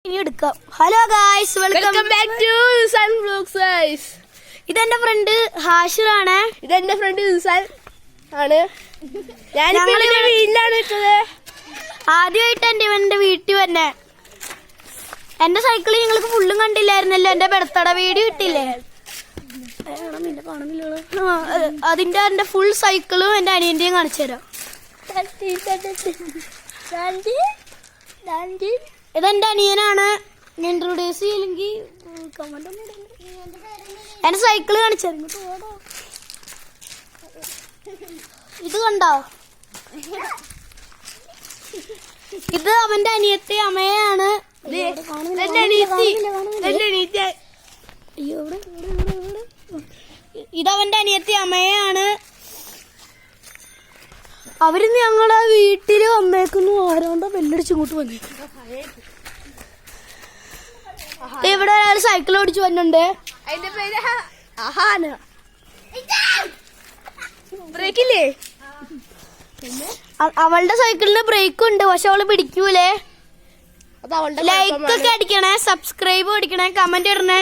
Hello guys, welcome back to sun vlogs guys. ഇതെന്റെ friend ഹാഷിറാണ്. ഇതെന്റെ ഫ്രണ്ട് ഇൻസാൻ ആണ്. വീട്ടിലാണ് ഇട്ടത്. ആദ്യമായിട്ട് എന്റെ വീട്ടിൽ വന്നെ. എന്റെ സൈക്കിൾ നിങ്ങൾക്ക് ഫുള്ളും കണ്ടില്ലായിരുന്നല്ലോ. എന്റെ ബർത്ത്ഡേ വീഡിയോ ഇട്ടില്ലേ? അതിന്റെ എന്റെ ഫുൾ സൈക്കിളും എന്റെ അനിയന്റെയും കാണിച്ചു തരാം. ഇതെന്റെ അനിയനാണ്. ഇൻട്രൊഡ്യൂസ് ചെയ്യില്ലെങ്കിൽ എന്റെ സൈക്കിള് കാണിച്ചു. ഇത് കണ്ടോ? ഇത് അവന്റെ അനിയത്തി അമ്മയാണ്. ഇതവന്റെ അനിയത്തി അമ്മയാണ്. അവരിന്ന് ഞങ്ങളെ വീട്ടില് വന്നേക്കുന്നു. ആരോണ്ടോ ബെല്ലടിച്ച് ഇങ്ങോട്ട് വന്നേക്കുന്നു. ഇവിടെ ഒരാൾ സൈക്കിൾ ഓടിച്ചു വന്നിട്ടുണ്ട്. അതിന്റെ പേര് അഹാന. ബ്രേക്കില്ലേ? അവളുടെ സൈക്കിളിന് ബ്രേക്ക് ഉണ്ട്, പക്ഷെ അവള് പിടിക്കൂലേ. ലൈക്ക് ഒക്കെ അടിക്കണേ, സബ്സ്ക്രൈബ് അടിക്കണേ, കമന്റ് ഇടണേ.